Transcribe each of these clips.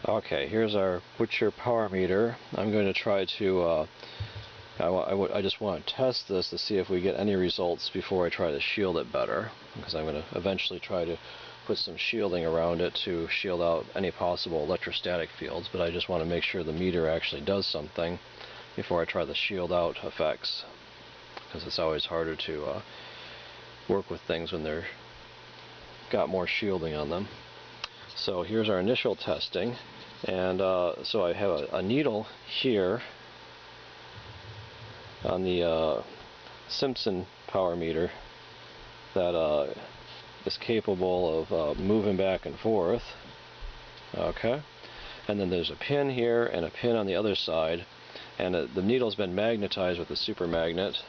Okay, here's our butcher power meter. I'm going to try to, I just want to test this to see if we get any results before I try to shield it better, because I'm going to eventually try to put some shielding around it to shield out any possible electrostatic fields, but I just want to make sure the meter actually does something before I try the shield out effects, because it's always harder to work with things when they're got more shielding on them. So here's our initial testing, and so I have a needle here on the Simpson power meter that is capable of moving back and forth. Okay, and then there's a pin here and a pin on the other side, and the needle's been magnetized with a super magnet.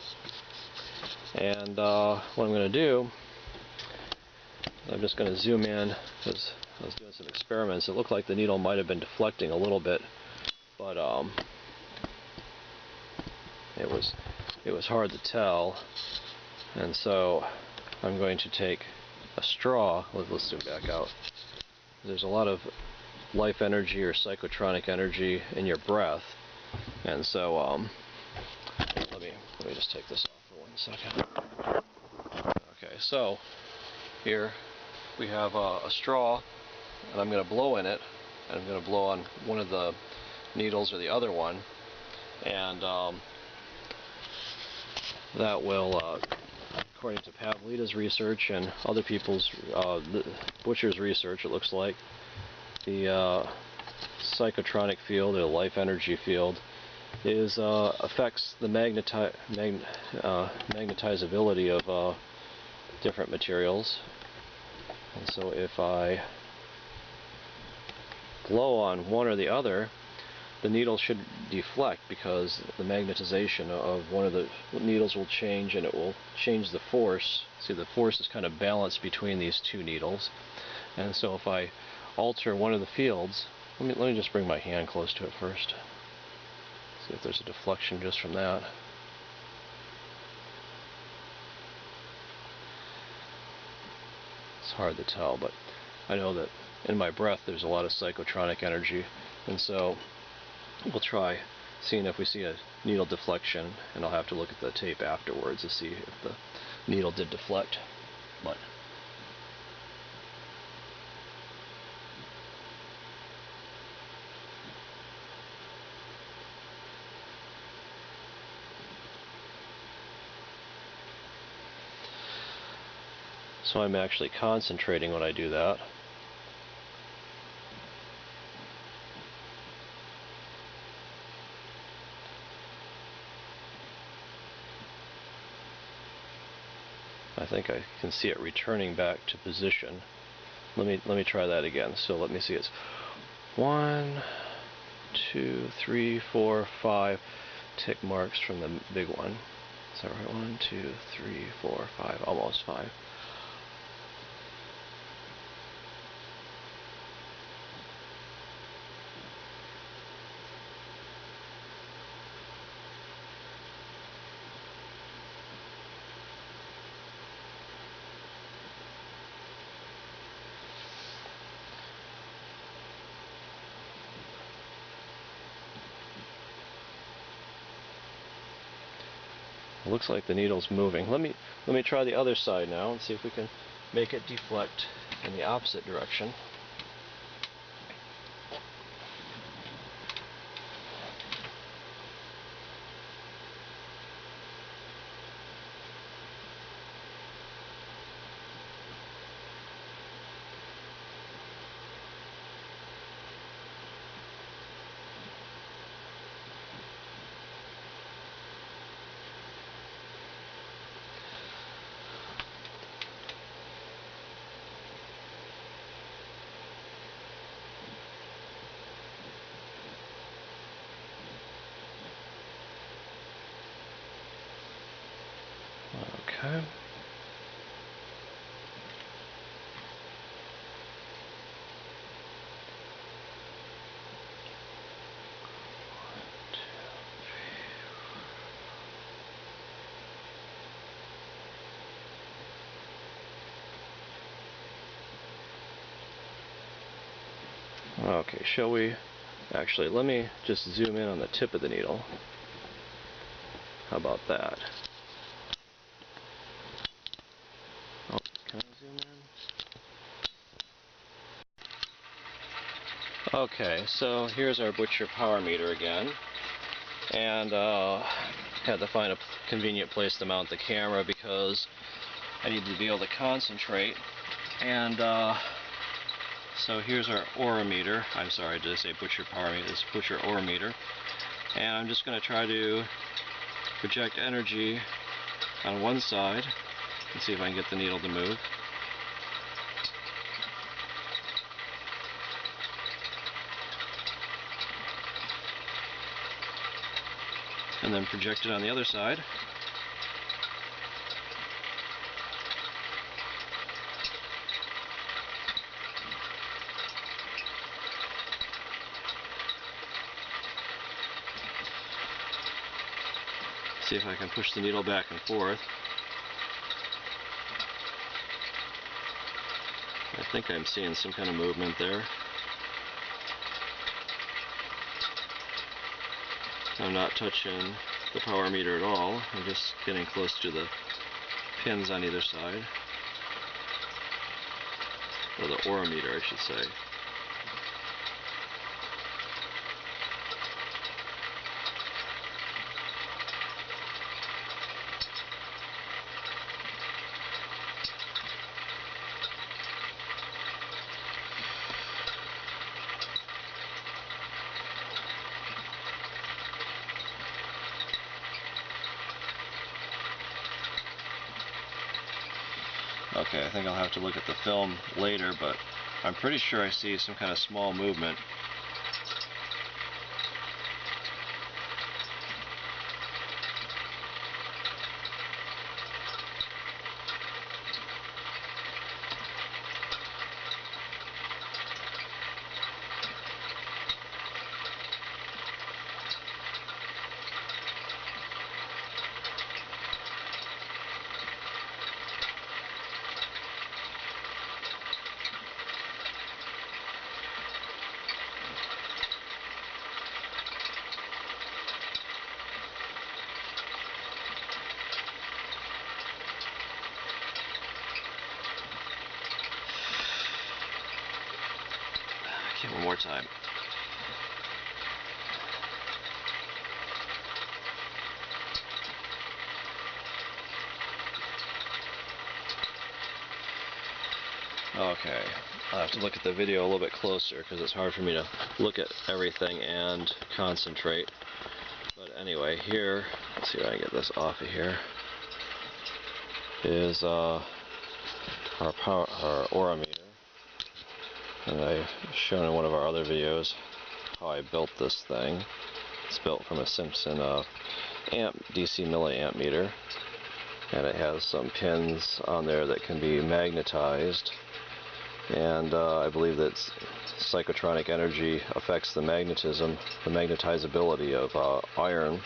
And what I'm going to do, I'm just going to zoom in because I was doing some experiments. It looked like the needle might have been deflecting a little bit, but it was hard to tell. And so I'm going to take a straw. Let's zoom back out. There's a lot of life energy or psychotronic energy in your breath, and so let me just take this off for 1 second. Okay, so here we have a straw, and I'm going to blow in it, and I'm going to blow on one of the needles or the other one, and that will, according to Pavlita's research and other people's, Butcher's research, it looks like, the psychotronic field, or life energy field, affects the magnetizability of different materials. And so if I blow on one or the other, the needle should deflect, because the magnetization of one of the needles will change, and it will change the force. See, the force is kind of balanced between these two needles, and so if I alter one of the fields, let me just bring my hand close to it first. See if there's a deflection just from that. It's hard to tell, but I know that in my breath there's a lot of psychotronic energy, and so we'll try seeing if we see a needle deflection, and I'll have to look at the tape afterwards to see if the needle did deflect. But so I'm actually concentrating when I do that. I think I can see it returning back to position. Let me try that again. So let me see. It's 1, 2, 3, 4, 5 tick marks from the big one. Is that right? 1, 2, 3, 4, 5, almost 5. It looks like the needle's moving. Let me try the other side now and see if we can make it deflect in the opposite direction. Okay, shall we? Actually, let me just zoom in on the tip of the needle. How about that? Oh, can I zoom in? Okay, so here's our butcher power meter again. And had to find a convenient place to mount the camera because I need to be able to concentrate. And so here's our aura meter. I'm sorry, did I say butcher power meter? It's butcher aura meter. And I'm just going to try to project energy on one side and see if I can get the needle to move. And then project it on the other side. See if I can push the needle back and forth. I think I'm seeing some kind of movement there. I'm not touching the power meter at all. I'm just getting close to the pins on either side. Or the aura meter, I should say. Okay, I think I'll have to look at the film later, but I'm pretty sure I see some kind of small movement. Okay, one more time. Okay, I'll have to look at the video a little bit closer because it's hard for me to look at everything and concentrate. But anyway, here, let's see if I can get this off of here, is our aura meter. And I've shown in one of our other videos how I built this thing. It's built from a Simpson DC milli-Amp meter. And it has some pins on there that can be magnetized. And I believe that psychotronic energy affects the magnetizability of iron.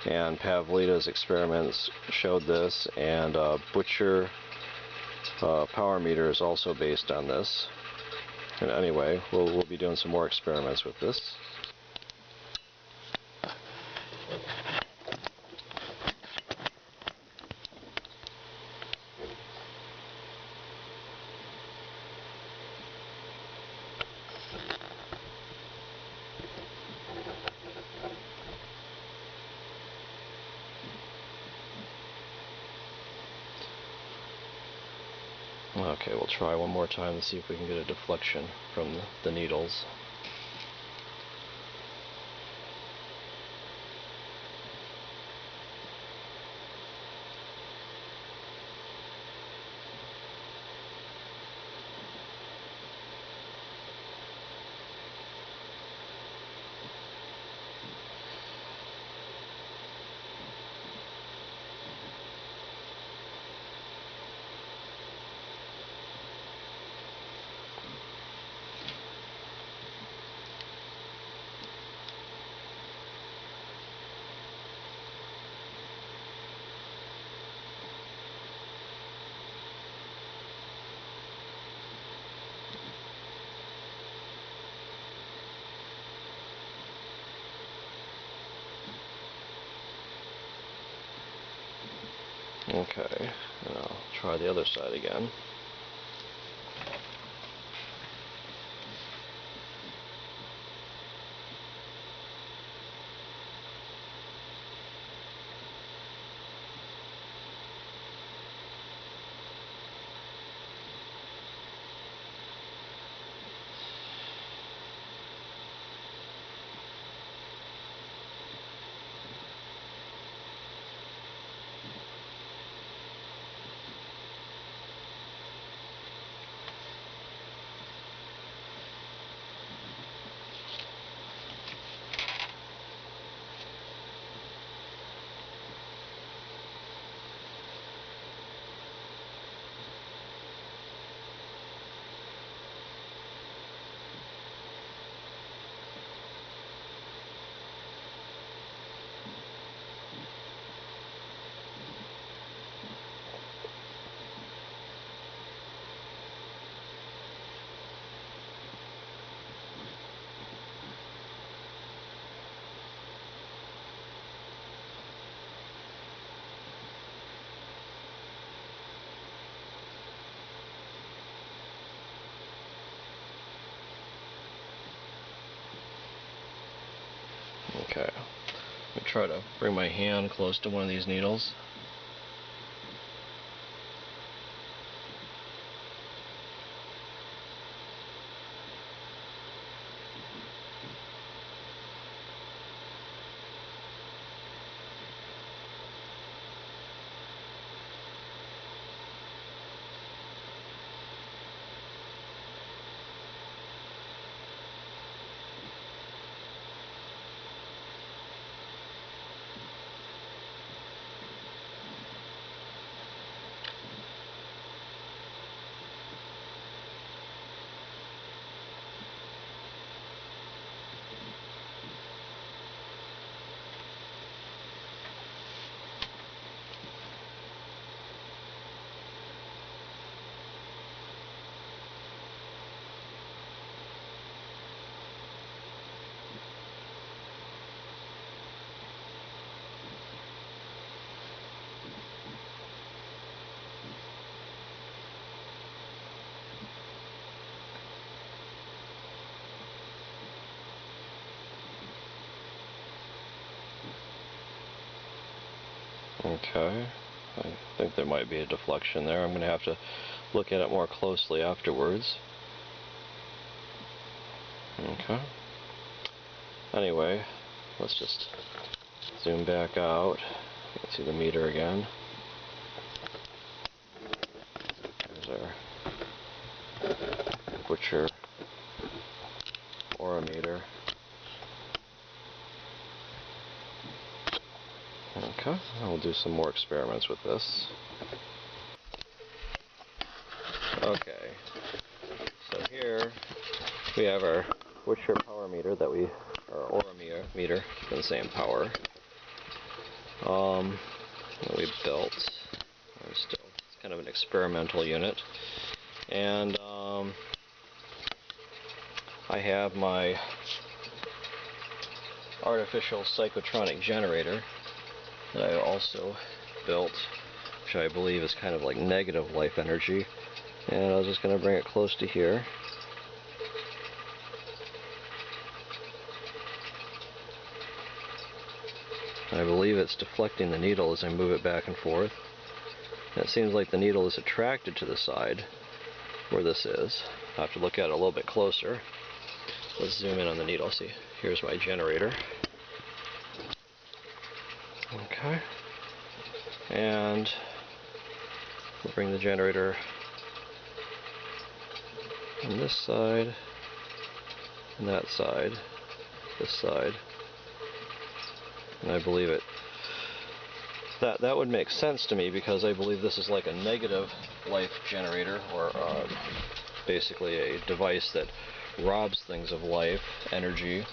And Pavlita's experiments showed this, and Butcher power meter is also based on this. And anyway, we'll be doing some more experiments with this. Okay, we'll try one more time to see if we can get a deflection from the needles. Okay, and I'll try the other side again. Okay, let me try to bring my hand close to one of these needles. Okay, I think there might be a deflection there. I'm going to have to look at it more closely afterwards. Okay. Anyway, let's just zoom back out. You can see the meter again. There's our butcher orometer. Okay, we'll do some more experiments with this. Okay, so here we have our butcher power meter that our orometer, for the same power, that we built. It's kind of an experimental unit. And I have my artificial psychotronic generator that I also built, which I believe is kind of like negative life energy. And I was just going to bring it close to here. I believe it's deflecting the needle as I move it back and forth. And it seems like the needle is attracted to the side where this is. I'll have to look at it a little bit closer. Let's zoom in on the needle. See, here's my generator. Okay. And we'll bring the generator on this side, and that side, this side. And I believe that would make sense to me, because I believe this is like a negative life generator, or basically a device that robs things of life energy,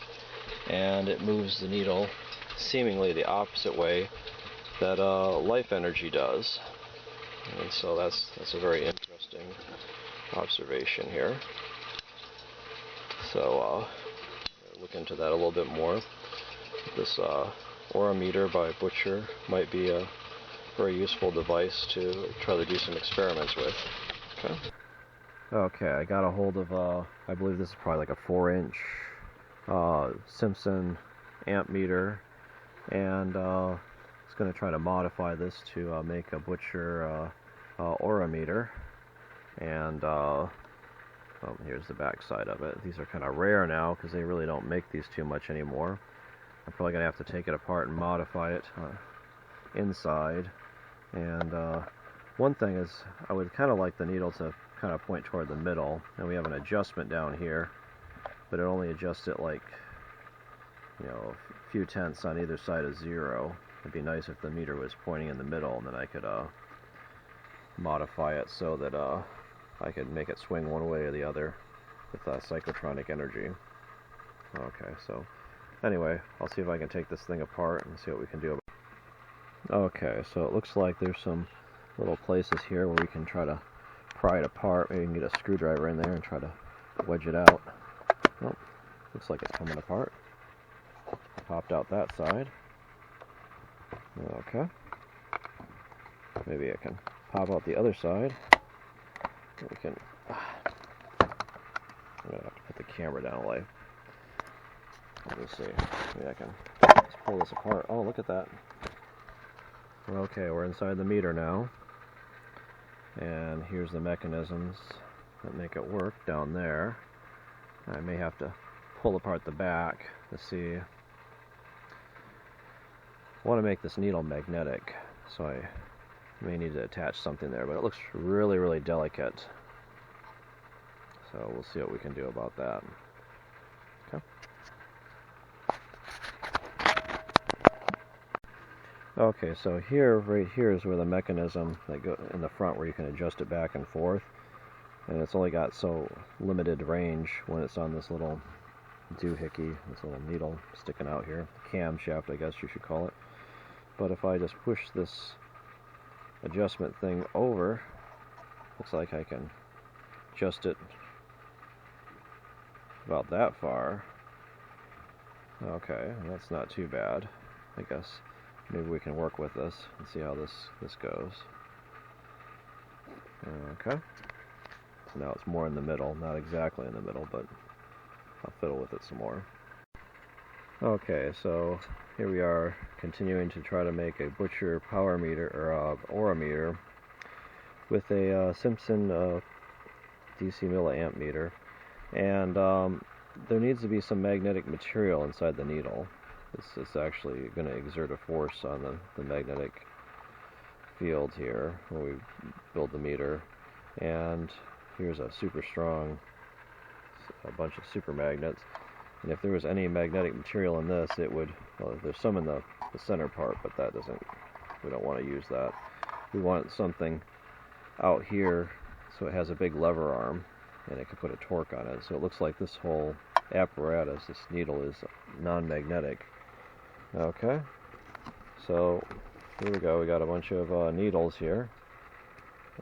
and it moves the needle seemingly the opposite way that life energy does. And so that's a very interesting observation here. So look into that a little bit more. This orometer by Butcher might be a very useful device to try to do some experiments with. Okay. Okay, I got a hold of, I believe this is probably like a 4-inch Simpson amp meter, and I was going to try to modify this to make a butcher aura meter. And here's the back side of it. These are kind of rare now because they really don't make these too much anymore. I'm probably going to have to take it apart and modify it inside. And one thing is, I would kind of like the needle to kind of point toward the middle, and we have an adjustment down here, but it only adjusts it like, you know, a few tenths on either side of 0. It'd be nice if the meter was pointing in the middle, and then I could modify it so that I could make it swing one way or the other with psychotronic energy. Okay, so anyway, I'll see if I can take this thing apart and see what we can do about it. Okay, so it looks like there's some little places here where we can try to pry it apart. Maybe we can get a screwdriver in there and try to wedge it out. Oh, looks like it's coming apart. Popped out that side. Okay. Maybe I can pop out the other side. We can. I'm gonna have to put the camera down away. Let me see. Maybe I can just pull this apart. Oh, look at that. Okay, we're inside the meter now. And here's the mechanisms that make it work down there. I may have to pull apart the back to see. I want to make this needle magnetic, so I may need to attach something there, but it looks really, really delicate. So we'll see what we can do about that. Okay. Okay, so here, right here is where the mechanism that goes in the front, where you can adjust it back and forth, and it's only got so limited range when it's on this little doohickey, this little needle sticking out here, camshaft, I guess you should call it. But if I just push this adjustment thing over, looks like I can adjust it about that far. Okay, that's not too bad. I guess maybe we can work with this and see how this goes. Okay, so now it's more in the middle, not exactly in the middle, but I'll fiddle with it some more. Okay, so here we are continuing to try to make a butcher power meter, or aura meter, with a Simpson DC milli-Amp meter, and there needs to be some magnetic material inside the needle. It's actually going to exert a force on the magnetic field here when we build the meter, and here's a super strong, a bunch of super magnets. And if there was any magnetic material in this, it would, well, there's some in the center part, but that doesn't, we don't want to use that. We want something out here so it has a big lever arm and it can put a torque on it. So it looks like this whole apparatus, this needle, is non-magnetic. Okay, so here we go. We got a bunch of needles here,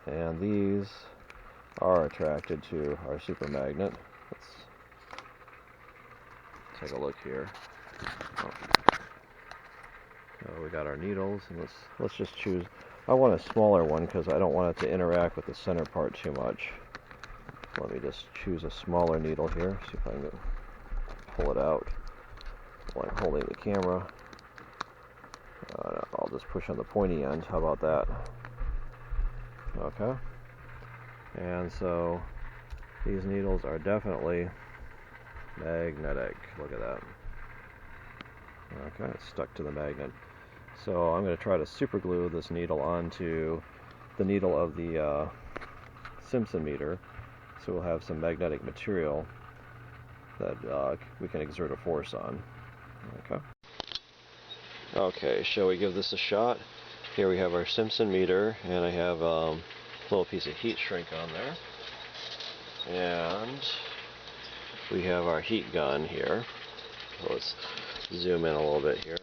and these are attracted to our super magnet. Let's take a look here. Oh. So we got our needles, and let's just choose. I want a smaller one because I don't want it to interact with the center part too much. Let me just choose a smaller needle here. See if I can pull it out while I'm holding the camera. I'll just push on the pointy end. How about that? Okay. And so these needles are definitely magnetic. Look at that. Okay, it's stuck to the magnet. So I'm going to try to super glue this needle onto the needle of the Simpson meter, so we'll have some magnetic material that we can exert a force on. Okay. Okay, shall we give this a shot? Here we have our Simpson meter, and I have a little piece of heat shrink on there. And we have our heat gun here. So let's zoom in a little bit here.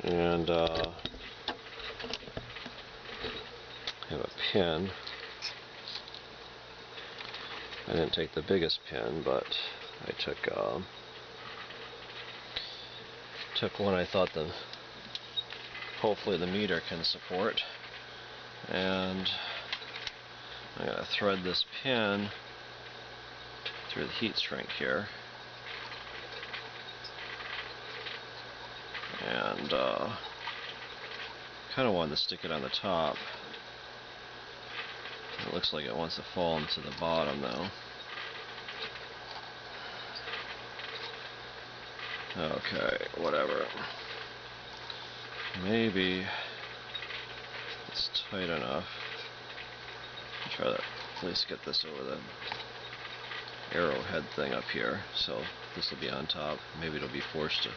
And have a pin didn't take the biggest pin, but I took one I thought hopefully the meter can support, and I'm going to thread this pin through the heat shrink here, and kind of wanted to stick it on the top. It looks like it wants to fall into the bottom though. Okay, whatever. Maybe it's tight enough. I'll try to at least get this over the arrowhead thing up here, so this will be on top. Maybe it'll be forced to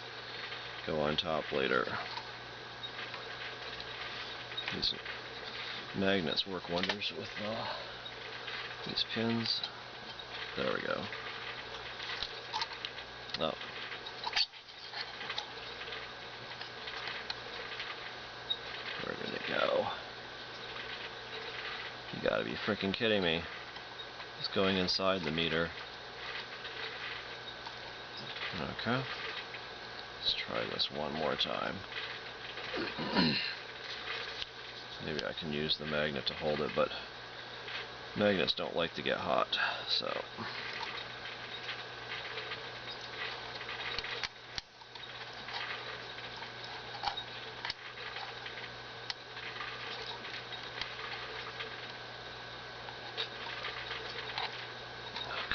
go on top later. These magnets work wonders with these pins. There we go. Oh. Where did it go? You gotta be freaking kidding me. It's going inside the meter. Okay. Let's try this one more time. Maybe I can use the magnet to hold it, but magnets don't like to get hot, so.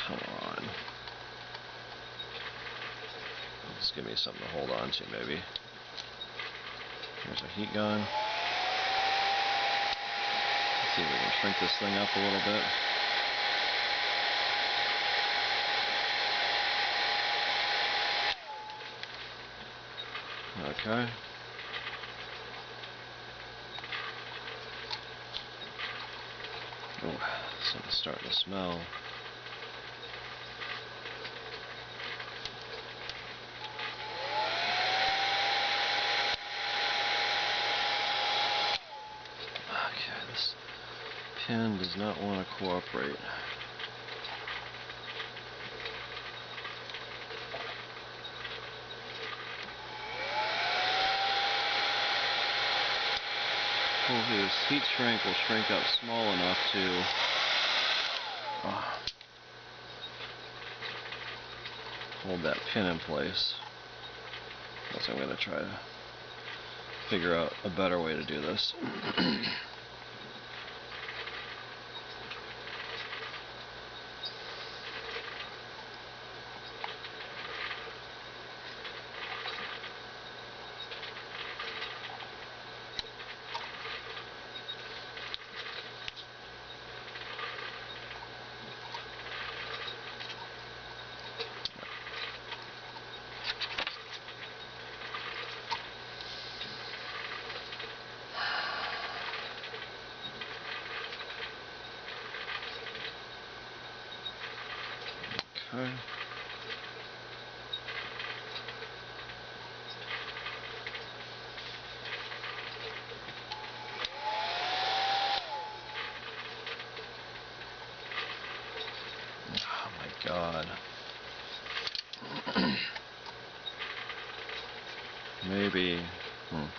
Come on. Just give me something to hold on to, maybe. Here's a heat gun. Let's see if we can shrink this thing up a little bit. Okay. Oh, something's starting to smell. Okay, this pin does not want to cooperate. Hopefully this heat shrink will shrink up small enough to hold that pin in place. So I'm going to try to figure out a better way to do this. Okay. Oh my God. Maybe. Oh.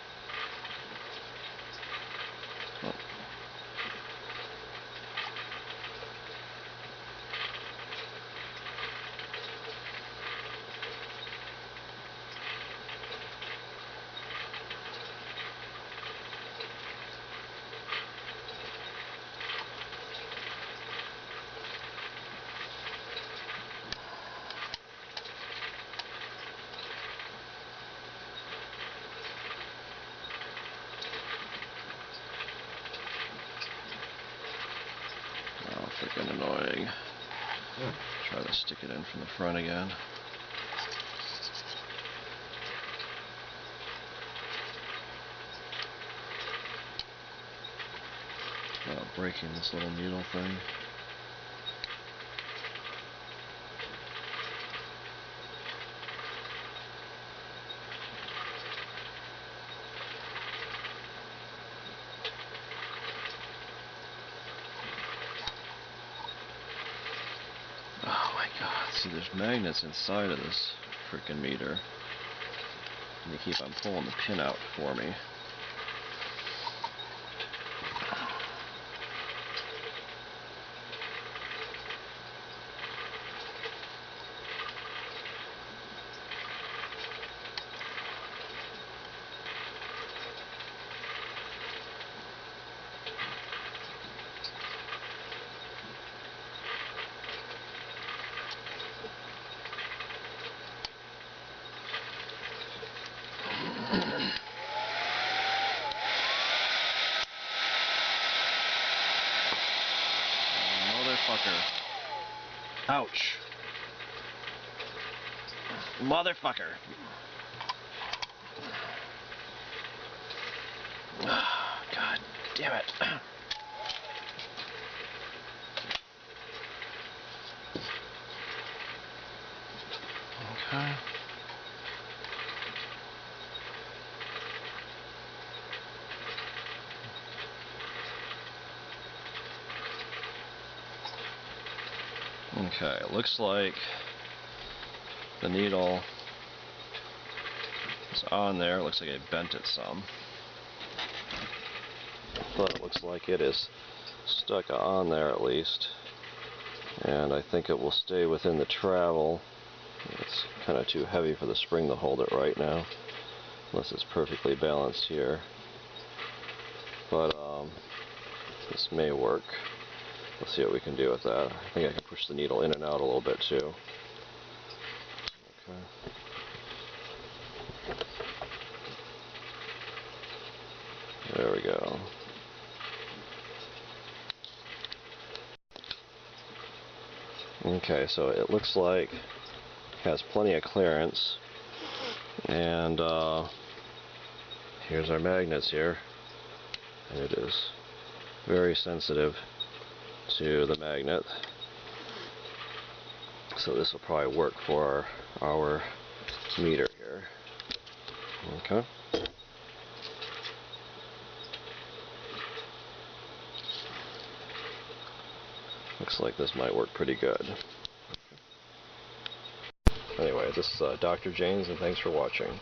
Freaking annoying. Try to stick it in from the front again. Breaking this little needle thing. See, there's magnets inside of this freaking meter. And they keep on pulling the pin out for me. Motherfucker. Ouch. Motherfucker. God damn it. Okay. Okay, it looks like the needle is on there. It looks like I bent it some. But it looks like it is stuck on there at least. And I think it will stay within the travel. It's kind of too heavy for the spring to hold it right now. Unless it's perfectly balanced here. But this may work. Let's see what we can do with that. I think I can push the needle in and out a little bit too. Okay. There we go. Okay, so it looks like it has plenty of clearance. And here's our magnets here. And it is very sensitive to the magnet. So this will probably work for our meter here. Okay. Looks like this might work pretty good. Anyway, this is Dr. Jaynes, and thanks for watching.